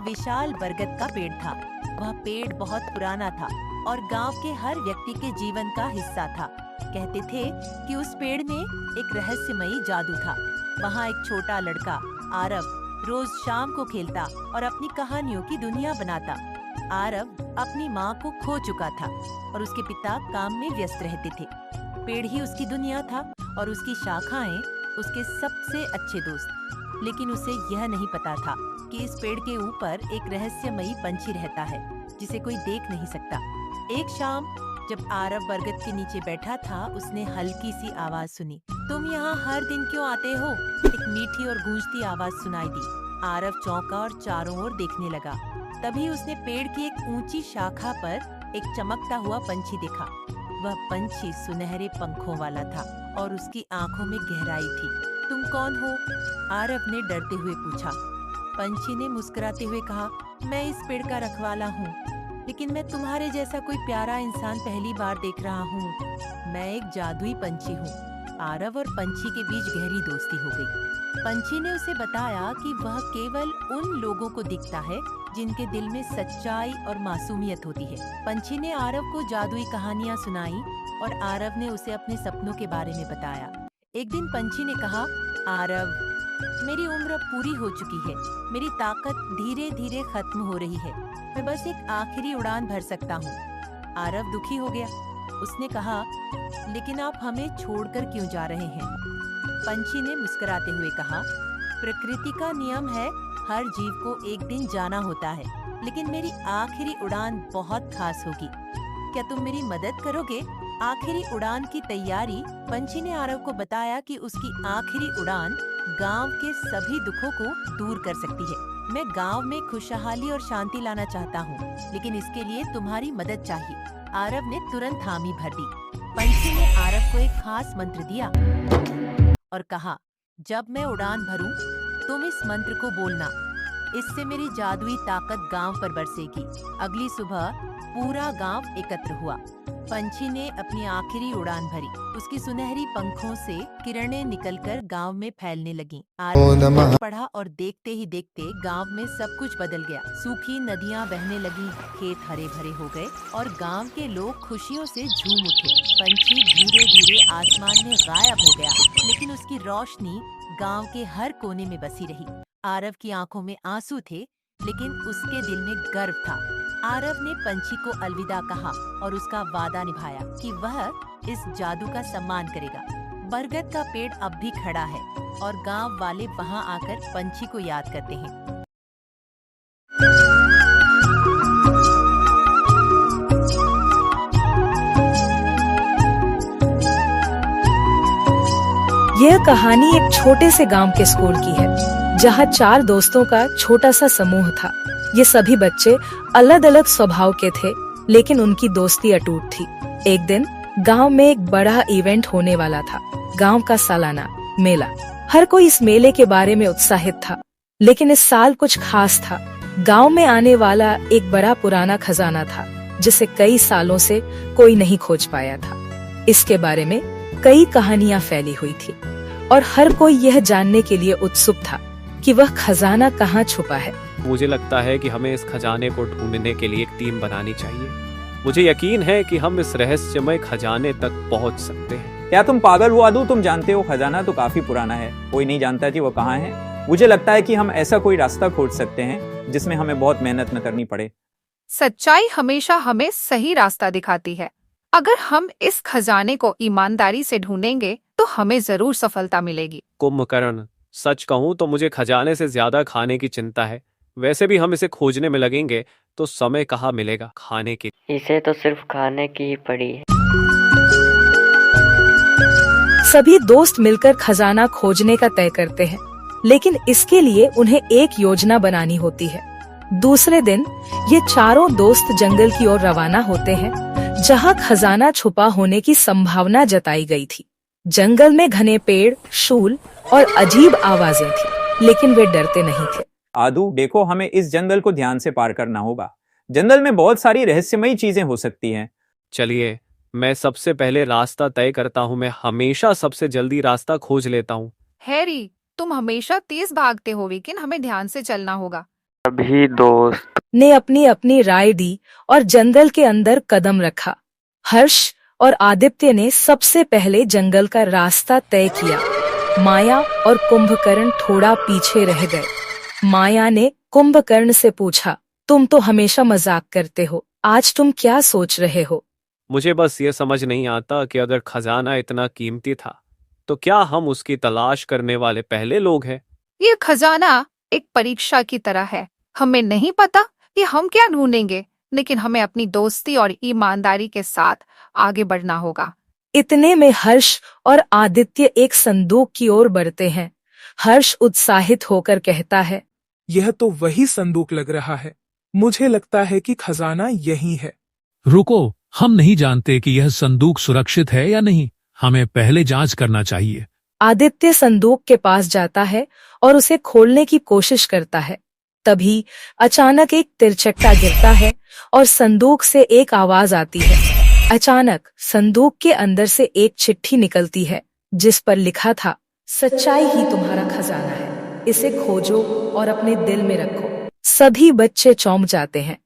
विशाल बरगद का पेड़ था। वह पेड़ बहुत पुराना था और गांव के हर व्यक्ति के जीवन का हिस्सा था। कहते थे कि उस पेड़ में एक रहस्यमयी जादू था। वहाँ एक छोटा लड़का आरव रोज शाम को खेलता और अपनी कहानियों की दुनिया बनाता। आरव अपनी माँ को खो चुका था और उसके पिता काम में व्यस्त रहते थे। पेड़ ही उसकी दुनिया था और उसकी शाखाएं उसके सबसे अच्छे दोस्त। लेकिन उसे यह नहीं पता था कि इस पेड़ के ऊपर एक रहस्यमयी पंछी रहता है जिसे कोई देख नहीं सकता। एक शाम जब आरव बरगद के नीचे बैठा था, उसने हल्की सी आवाज सुनी। तुम यहाँ हर दिन क्यों आते हो? एक मीठी और गूंजती आवाज सुनाई दी। आरव चौंका और चारों ओर देखने लगा। तभी उसने पेड़ की एक ऊंची शाखा पर एक चमकता हुआ पंछी देखा। वह पंछी सुनहरे पंखों वाला था और उसकी आंखों में गहराई थी। तुम कौन हो? आरव ने डरते हुए पूछा। पंछी ने मुस्कुराते हुए कहा, मैं इस पेड़ का रखवाला हूँ, लेकिन मैं तुम्हारे जैसा कोई प्यारा इंसान पहली बार देख रहा हूँ। मैं एक जादुई पंछी हूँ। आरव और पंछी के बीच गहरी दोस्ती हो गई। पंछी ने उसे बताया कि वह केवल उन लोगों को दिखता है जिनके दिल में सच्चाई और मासूमियत होती है। पंछी ने आरव को जादुई कहानियाँ सुनाई और आरव ने उसे अपने सपनों के बारे में बताया। एक दिन पंछी ने कहा, आरव, मेरी उम्र पूरी हो चुकी है। मेरी ताकत धीरे धीरे खत्म हो रही है। मैं बस एक आखिरी उड़ान भर सकता हूँ। आरव दुखी हो गया। उसने कहा, लेकिन आप हमें छोड़कर क्यों जा रहे हैं? पंछी ने मुस्कुराते हुए कहा, प्रकृति का नियम है, हर जीव को एक दिन जाना होता है, लेकिन मेरी आखिरी उड़ान बहुत खास होगी। क्या तुम मेरी मदद करोगे? आखिरी उड़ान की तैयारी। पंछी ने आरव को बताया कि उसकी आखिरी उड़ान गांव के सभी दुखों को दूर कर सकती है। मैं गांव में खुशहाली और शांति लाना चाहता हूँ, लेकिन इसके लिए तुम्हारी मदद चाहिए। आरव ने तुरंत हामी भर दी। पंछी ने आरव को एक खास मंत्र दिया और कहा, जब मैं उड़ान भरूं, तुम इस मंत्र को बोलना। इससे मेरी जादुई ताकत गांव पर बरसेगी। अगली सुबह पूरा गांव एकत्र हुआ। पंछी ने अपनी आखिरी उड़ान भरी। उसकी सुनहरी पंखों से किरणें निकलकर गांव में फैलने लगीं। आरव पढ़ा और देखते ही देखते गांव में सब कुछ बदल गया। सूखी नदियां बहने लगी, खेत हरे भरे हो गए और गांव के लोग खुशियों से झूम उठे। पंछी धीरे धीरे आसमान में गायब हो गया, लेकिन उसकी रोशनी गांव के हर कोने में बसी रही। आरव की आंखों में आंसू थे, लेकिन उसके दिल में गर्व था। आरव ने पंछी को अलविदा कहा और उसका वादा निभाया कि वह इस जादू का सम्मान करेगा। बरगद का पेड़ अब भी खड़ा है और गांव वाले वहां आकर पंछी को याद करते हैं। यह कहानी एक छोटे से गांव के स्कूल की है, जहां 4 दोस्तों का छोटा सा समूह था। ये सभी बच्चे अलग अलग स्वभाव के थे, लेकिन उनकी दोस्ती अटूट थी। एक दिन गांव में एक बड़ा इवेंट होने वाला था, गांव का सालाना मेला। हर कोई इस मेले के बारे में उत्साहित था, लेकिन इस साल कुछ खास था। गांव में आने वाला एक बड़ा पुराना खजाना था, जिसे कई सालों से कोई नहीं खोज पाया था। इसके बारे में कई कहानियां फैली हुई थी और हर कोई यह जानने के लिए उत्सुक था कि वह खजाना कहाँ छुपा है। मुझे लगता है कि हमें इस खजाने को ढूंढने के लिए एक टीम बनानी चाहिए। मुझे यकीन है कि हम इस रहस्यमय खजाने तक पहुंच सकते हैं। क्या तुम पागल हो आदू? तुम जानते हो खजाना तो काफी पुराना है, कोई नहीं जानता कि वो कहाँ है। मुझे लगता है कि हम ऐसा कोई रास्ता खोज सकते हैं जिसमें हमें बहुत मेहनत न करनी पड़े। सच्चाई हमेशा हमें सही रास्ता दिखाती है। अगर हम इस खजाने को ईमानदारी से ढूंढेंगे तो हमें जरूर सफलता मिलेगी। कुंभकर्ण, सच कहूँ तो मुझे खजाने से ज्यादा खाने की चिंता है। वैसे भी हम इसे खोजने में लगेंगे तो समय कहाँ मिलेगा खाने की। इसे तो सिर्फ खाने की ही पड़ी है। सभी दोस्त मिलकर खजाना खोजने का तय करते हैं, लेकिन इसके लिए उन्हें एक योजना बनानी होती है। दूसरे दिन ये चारों दोस्त जंगल की ओर रवाना होते हैं, जहाँ खजाना छुपा होने की संभावना जताई गई थी। जंगल में घने पेड़, शूल और अजीब आवाजें थी, लेकिन वे डरते नहीं थे। आदू देखो, हमें इस जंगल को ध्यान से पार करना होगा। जंगल में बहुत सारी रहस्यमयी चीजें हो सकती हैं। चलिए, मैं सबसे पहले रास्ता तय करता हूँ। मैं हमेशा सबसे जल्दी रास्ता खोज लेता हूँ। हैरी, तुम हमेशा तेज भागते हो, लेकिन हमें ध्यान से चलना होगा। सभी दोस्त ने अपनी अपनी राय दी और जंगल के अंदर कदम रखा। हर्ष और आदित्य ने सबसे पहले जंगल का रास्ता तय किया। माया और कुंभकर्ण थोड़ा पीछे रह गए। माया ने कुंभकर्ण से पूछा, तुम तो हमेशा मजाक करते हो, आज तुम क्या सोच रहे हो? मुझे बस ये समझ नहीं आता कि अगर खजाना इतना कीमती था तो क्या हम उसकी तलाश करने वाले पहले लोग हैं? ये खजाना एक परीक्षा की तरह है। हमें नहीं पता कि हम क्या ढूंढेंगे, लेकिन हमें अपनी दोस्ती और ईमानदारी के साथ आगे बढ़ना होगा। इतने में हर्ष और आदित्य एक संदूक की ओर बढ़ते हैं। हर्ष उत्साहित होकर कहता है, यह तो वही संदूक लग रहा है। मुझे लगता है कि खजाना यही है। रुको, हम नहीं जानते कि यह संदूक सुरक्षित है या नहीं। हमें पहले जांच करना चाहिए। आदित्य संदूक के पास जाता है और उसे खोलने की कोशिश करता है। तभी अचानक एक तिरछट्टा गिरता है और संदूक से एक आवाज आती है। अचानक संदूक के अंदर से एक चिट्ठी निकलती है जिस पर लिखा था, सच्चाई ही तुम्हारा खजाना है, इसे खोजो और अपने दिल में रखो। सभी बच्चे चौंक जाते हैं।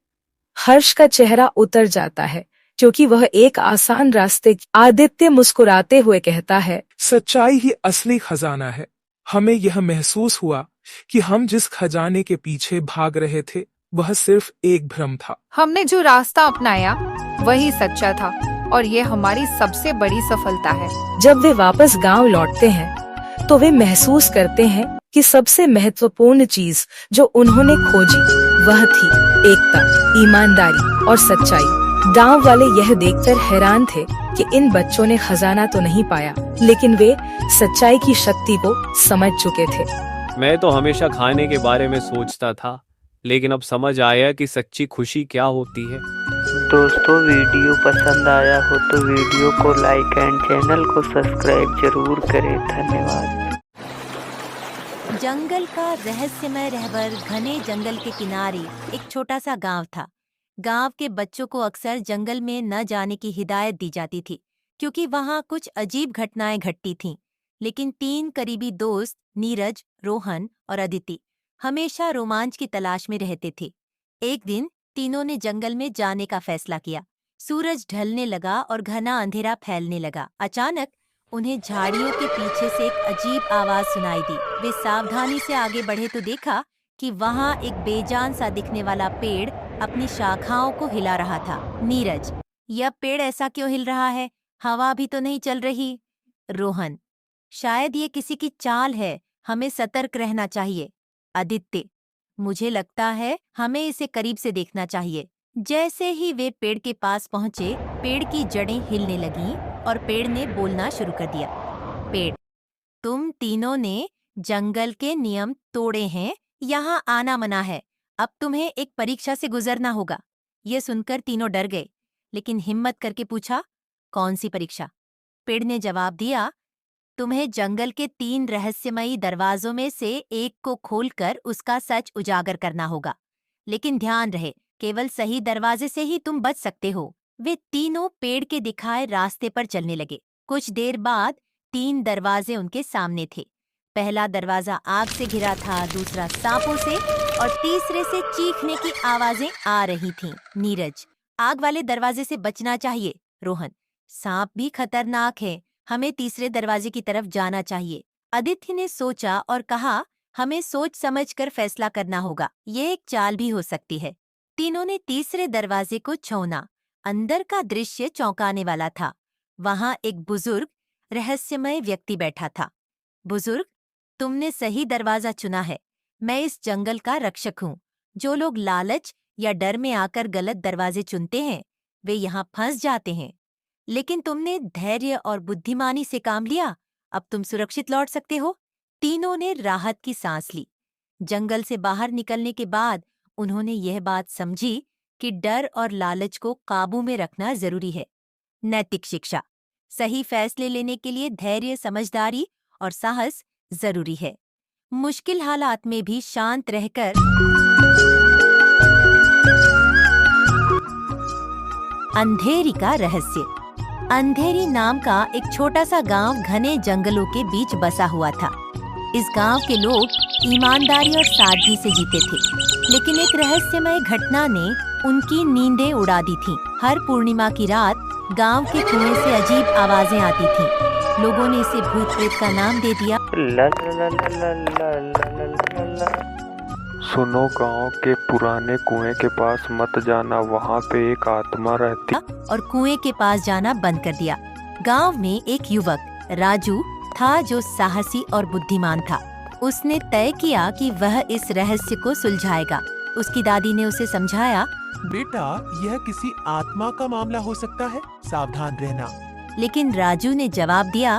हर्ष का चेहरा उतर जाता है क्योंकि वह एक आसान रास्ते। आदित्य मुस्कुराते हुए कहता है, सच्चाई ही असली खजाना है। हमें यह महसूस हुआ कि हम जिस खजाने के पीछे भाग रहे थे वह सिर्फ एक भ्रम था। हमने जो रास्ता अपनाया वही सच्चा था और ये हमारी सबसे बड़ी सफलता है। जब वे वापस गांव लौटते हैं तो वे महसूस करते हैं कि सबसे महत्वपूर्ण चीज जो उन्होंने खोजी वह थी एकता, ईमानदारी और सच्चाई। गांव वाले यह देखकर हैरान थे कि इन बच्चों ने खजाना तो नहीं पाया, लेकिन वे सच्चाई की शक्ति को समझ चुके थे। मैं तो हमेशा खाने के बारे में सोचता था, लेकिन अब समझ आया कि सच्ची खुशी क्या होती है। दोस्तों, वीडियो पसंद आया हो तो वीडियो को लाइक एंड चैनल को सब्सक्राइब जरूर करें। धन्यवाद। जंगल का रहस्यमय रहबर घने जंगल के किनारे एक छोटा सा गांव था। गांव के बच्चों को अक्सर जंगल में न जाने की हिदायत दी जाती थी क्योंकि वहां कुछ अजीब घटनाएं घटती थीं। लेकिन 3 करीबी दोस्त नीरज, रोहन और अदिति हमेशा रोमांच की तलाश में रहते थे। एक दिन तीनों ने जंगल में जाने का फैसला किया। सूरज ढलने लगा और घना अंधेरा फैलने लगा। अचानक उन्हें झाड़ियों के पीछे से एक अजीब आवाज सुनाई दी। वे सावधानी से आगे बढ़े तो देखा कि वहां एक बेजान सा दिखने वाला पेड़ अपनी शाखाओं को हिला रहा था। नीरज, यह पेड़ ऐसा क्यों हिल रहा है? हवा भी तो नहीं चल रही। रोहन, शायद ये किसी की चाल है, हमें सतर्क रहना चाहिए। आदित्य, मुझे लगता है हमें इसे करीब से देखना चाहिए। जैसे ही वे पेड़ के पास पहुंचे, पेड़ की जड़ें हिलने लगीं और पेड़ ने बोलना शुरू कर दिया। पेड़, तुम तीनों ने जंगल के नियम तोड़े हैं, यहाँ आना मना है। अब तुम्हें एक परीक्षा से गुजरना होगा। ये सुनकर तीनों डर गए, लेकिन हिम्मत करके पूछा, कौन सी परीक्षा? पेड़ ने जवाब दिया, तुम्हें जंगल के 3 रहस्यमयी दरवाजों में से एक को खोलकर उसका सच उजागर करना होगा। लेकिन ध्यान रहे, केवल सही दरवाजे से ही तुम बच सकते हो। वे तीनों पेड़ के दिखाए रास्ते पर चलने लगे। कुछ देर बाद 3 दरवाजे उनके सामने थे। पहला दरवाजा आग से घिरा था, दूसरा सांपों से और तीसरे से चीखने की आवाजें आ रही थीं। नीरज, आग वाले दरवाजे से बचना चाहिए। रोहन, सांप भी खतरनाक है, हमें तीसरे दरवाजे की तरफ जाना चाहिए। आदित्य ने सोचा और कहा, हमें सोच समझकर फैसला करना होगा, ये एक चाल भी हो सकती है। तीनों ने तीसरे दरवाजे को छूना। अंदर का दृश्य चौंकाने वाला था। वहां एक बुजुर्ग रहस्यमय व्यक्ति बैठा था। बुजुर्ग, तुमने सही दरवाजा चुना है। मैं इस जंगल का रक्षक हूँ। जो लोग लालच या डर में आकर गलत दरवाजे चुनते हैं, वे यहाँ फंस जाते हैं। लेकिन तुमने धैर्य और बुद्धिमानी से काम लिया, अब तुम सुरक्षित लौट सकते हो। तीनों ने राहत की सांस ली। जंगल से बाहर निकलने के बाद उन्होंने यह बात समझी कि डर और लालच को काबू में रखना जरूरी है। नैतिक शिक्षा, सही फैसले लेने के लिए धैर्य, समझदारी और साहस जरूरी है। मुश्किल हालात में भी शांत रहकर अंधेरी का रहस्य। अंधेरी नाम का एक छोटा सा गांव घने जंगलों के बीच बसा हुआ था। इस गांव के लोग ईमानदारी और सादगी से जीते थे। लेकिन एक रहस्यमय घटना ने उनकी नींदें उड़ा दी थीं। हर पूर्णिमा की रात गांव के कुएं से अजीब आवाजें आती थीं। लोगों ने इसे भूत प्रेत का नाम दे दिया। सुनो, गांव के पुराने कुएं के पास मत जाना, वहाँ पे एक आत्मा रहती। और कुएं के पास जाना बंद कर दिया। गांव में एक युवक राजू था जो साहसी और बुद्धिमान था। उसने तय किया कि वह इस रहस्य को सुलझाएगा। उसकी दादी ने उसे समझाया, बेटा, यह किसी आत्मा का मामला हो सकता है, सावधान रहना। लेकिन राजू ने जवाब दिया,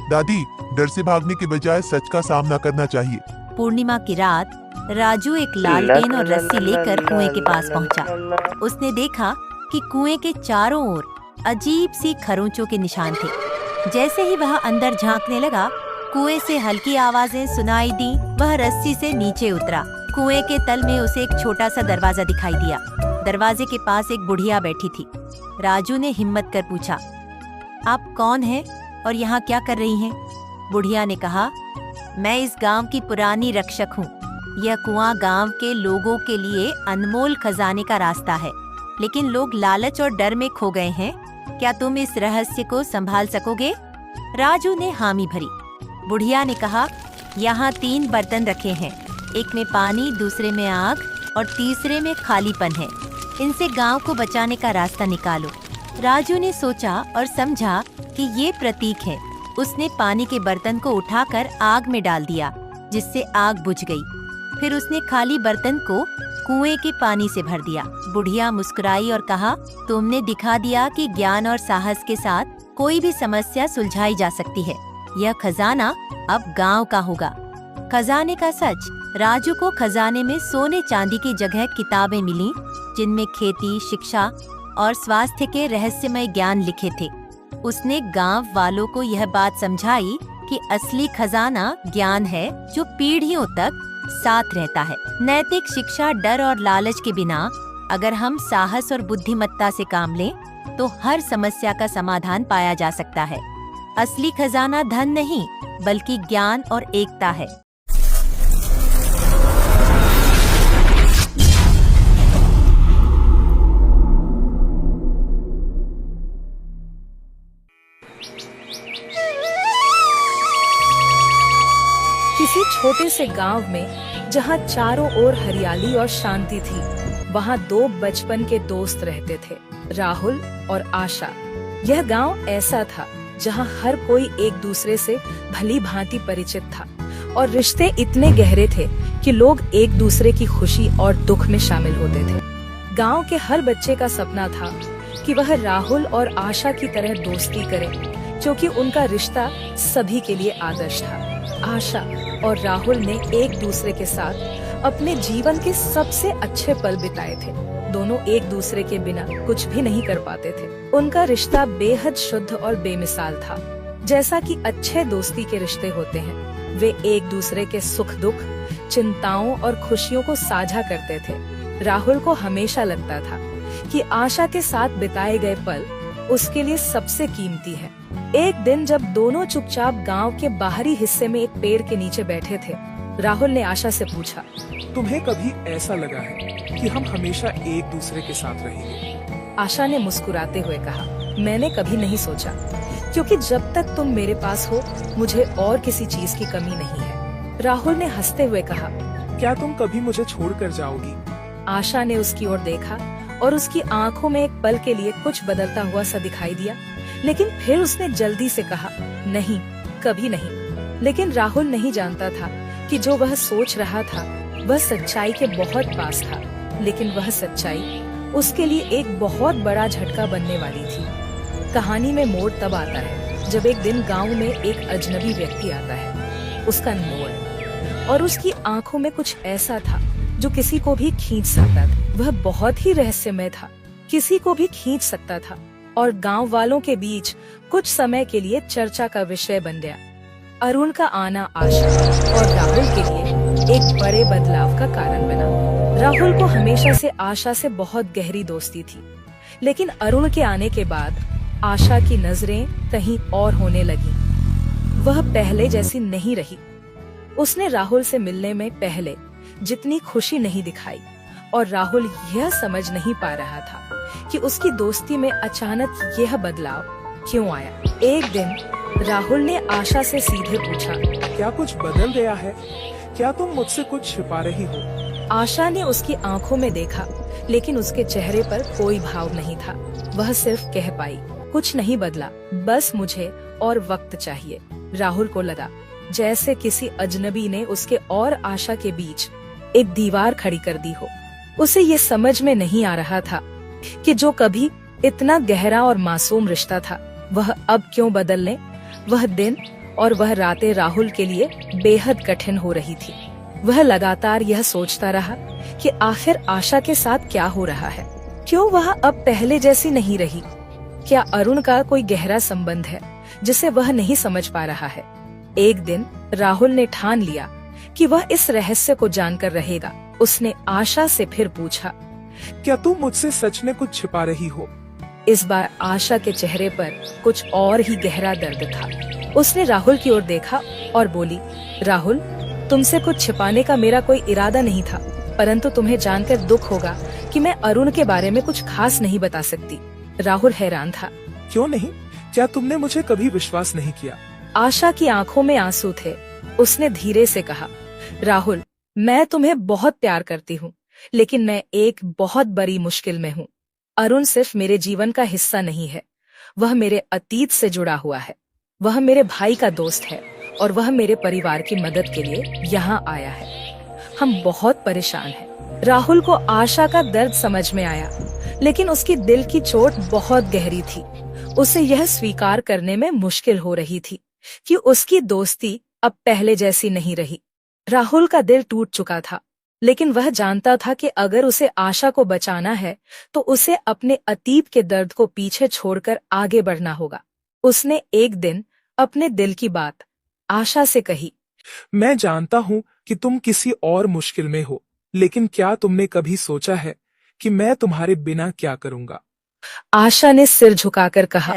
दादी, डर से भागने के बजाय सच का सामना करना चाहिए। पूर्णिमा की रात राजू एक लालटेन और रस्सी लेकर कुएं के पास पहुंचा। उसने देखा कि कुएं के चारों ओर अजीब सी खरोंचों के निशान थे। जैसे ही वह अंदर झांकने लगा, कुएं से हल्की आवाजें सुनाई दी। वह रस्सी से नीचे उतरा। कुएं के तल में उसे एक छोटा सा दरवाजा दिखाई दिया। दरवाजे के पास एक बुढ़िया बैठी थी। राजू ने हिम्मत कर पूछा, आप कौन हैं और यहाँ क्या कर रही हैं? बुढ़िया ने कहा, मैं इस गांव की पुरानी रक्षक हूँ। यह कुआं गांव के लोगों के लिए अनमोल खजाने का रास्ता है, लेकिन लोग लालच और डर में खो गए हैं। क्या तुम इस रहस्य को संभाल सकोगे? राजू ने हामी भरी। बुढ़िया ने कहा, यहाँ 3 बर्तन रखे हैं, एक में पानी, दूसरे में आग और तीसरे में खालीपन है। इनसे गांव को बचाने का रास्ता निकालो। राजू ने सोचा और समझा कि ये प्रतीक है। उसने पानी के बर्तन को उठाकर आग में डाल दिया, जिससे आग बुझ गई। फिर उसने खाली बर्तन को कुएं के पानी से भर दिया। बुढ़िया मुस्कुराई और कहा, तुमने दिखा दिया कि ज्ञान और साहस के साथ कोई भी समस्या सुलझाई जा सकती है। यह खजाना अब गांव का होगा। खजाने का सच। राजू को खजाने में सोने चांदी की जगह किताबें मिली, जिनमें खेती, शिक्षा और स्वास्थ्य के रहस्यमय ज्ञान लिखे थे। उसने गांव वालों को यह बात समझाई कि असली खजाना ज्ञान है, जो पीढ़ियों तक साथ रहता है। नैतिक शिक्षा, डर और लालच के बिना अगर हम साहस और बुद्धिमत्ता से काम लें, तो हर समस्या का समाधान पाया जा सकता है। असली खजाना धन नहीं, बल्कि ज्ञान और एकता है। किसी छोटे से गांव में जहां चारों ओर हरियाली और शांति थी, वहां 2 बचपन के दोस्त रहते थे, राहुल और आशा। यह गांव ऐसा था जहां हर कोई एक दूसरे से भली भांति परिचित था और रिश्ते इतने गहरे थे कि लोग एक दूसरे की खुशी और दुख में शामिल होते थे। गांव के हर बच्चे का सपना था कि वह राहुल और आशा की तरह दोस्ती करे, क्योंकि उनका रिश्ता सभी के लिए आदर्श था। आशा और राहुल ने एक दूसरे के साथ अपने जीवन के सबसे अच्छे पल बिताए थे। दोनों एक दूसरे के बिना कुछ भी नहीं कर पाते थे। उनका रिश्ता बेहद शुद्ध और बेमिसाल था, जैसा कि अच्छे दोस्ती के रिश्ते होते हैं। वे एक दूसरे के सुख दुख, चिंताओं और खुशियों को साझा करते थे। राहुल को हमेशा लगता था कि आशा के साथ बिताए गए पल उसके लिए सबसे कीमती है। एक दिन जब दोनों चुपचाप गांव के बाहरी हिस्से में एक पेड़ के नीचे बैठे थे, राहुल ने आशा से पूछा, तुम्हें कभी ऐसा लगा है कि हम हमेशा एक दूसरे के साथ रहेंगे? आशा ने मुस्कुराते हुए कहा, मैंने कभी नहीं सोचा, क्योंकि जब तक तुम मेरे पास हो, मुझे और किसी चीज की कमी नहीं है। राहुल ने हंसते हुए कहा, क्या तुम कभी मुझे छोड़कर जाओगी? आशा ने उसकी ओर देखा और उसकी आंखों में एक पल के लिए कुछ बदलता हुआ सा दिखाई दिया, लेकिन फिर उसने जल्दी से कहा, नहीं, कभी नहीं। लेकिन राहुल नहीं जानता था कि जो वह सोच रहा था वह सच्चाई के बहुत पास था, लेकिन वह सच्चाई उसके लिए एक बहुत बड़ा झटका बनने वाली थी। कहानी में मोड़ तब आता है जब एक दिन गांव में एक अजनबी व्यक्ति आता है। उसका नूर और उसकी आंखों में कुछ ऐसा था जो किसी को भी खींच सकता था। वह बहुत ही रहस्यमय था, किसी को भी खींच सकता था और गांव वालों के बीच कुछ समय के लिए चर्चा का विषय बन गया। अरुण का आना आशा और राहुल के लिए एक बड़े बदलाव का कारण बना। राहुल को हमेशा से आशा से बहुत गहरी दोस्ती थी, लेकिन अरुण के आने के बाद आशा की नजरें कहीं और होने लगी। वह पहले जैसी नहीं रही। उसने राहुल से मिलने में पहले जितनी खुशी नहीं दिखाई, और राहुल यह समझ नहीं पा रहा था कि उसकी दोस्ती में अचानक यह बदलाव क्यों आया। एक दिन राहुल ने आशा से सीधे पूछा, क्या कुछ बदल गया है? क्या तुम मुझसे कुछ छिपा रही हो? आशा ने उसकी आंखों में देखा, लेकिन उसके चेहरे पर कोई भाव नहीं था। वह सिर्फ कह पाई, कुछ नहीं बदला, बस मुझे और वक्त चाहिए। राहुल को लगा जैसे किसी अजनबी ने उसके और आशा के बीच एक दीवार खड़ी कर दी हो। उसे ये समझ में नहीं आ रहा था कि जो कभी इतना गहरा और मासूम रिश्ता था, वह अब क्यों बदलने। वह दिन और वह रातें राहुल के लिए बेहद कठिन हो रही थी। वह लगातार यह सोचता रहा कि आखिर आशा के साथ क्या हो रहा है, क्यों वह अब पहले जैसी नहीं रही। क्या अरुण का कोई गहरा संबंध है जिसे वह नहीं समझ पा रहा है। एक दिन राहुल ने ठान लिया कि वह इस रहस्य को जानकर रहेगा। उसने आशा से फिर पूछा, क्या तुम मुझसे सच में कुछ छिपा रही हो? इस बार आशा के चेहरे पर कुछ और ही गहरा दर्द था। उसने राहुल की ओर देखा और बोली, राहुल, तुमसे कुछ छिपाने का मेरा कोई इरादा नहीं था, परंतु तुम्हें जानकर दुख होगा कि मैं अरुण के बारे में कुछ खास नहीं बता सकती। राहुल हैरान था। क्यों नहीं? क्या तुमने मुझे कभी विश्वास नहीं किया? आशा की आंखों में आंसू थे। उसने धीरे से कहा, राहुल, मैं तुम्हें बहुत प्यार करती हूँ, लेकिन मैं एक बहुत बड़ी मुश्किल में हूँ। अरुण सिर्फ मेरे जीवन का हिस्सा नहीं है, वह मेरे अतीत से जुड़ा हुआ है। वह मेरे भाई का दोस्त है और वह मेरे परिवार की मदद के लिए यहाँ आया है। हम बहुत परेशान हैं। राहुल को आशा का दर्द समझ में आया, लेकिन उसकी दिल की चोट बहुत गहरी थी। उसे यह स्वीकार करने में मुश्किल हो रही थी कि उसकी दोस्ती अब पहले जैसी नहीं रही। राहुल का दिल टूट चुका था, लेकिन वह जानता था कि अगर उसे आशा को बचाना है तो उसे अपने अतीत के दर्द को पीछे छोड़कर आगे बढ़ना होगा। उसने एक दिन अपने दिल की बात आशा से कही, मैं जानता हूँ कि तुम किसी और मुश्किल में हो, लेकिन क्या तुमने कभी सोचा है कि मैं तुम्हारे बिना क्या करूँगा? आशा ने सिर झुकाकर कहा,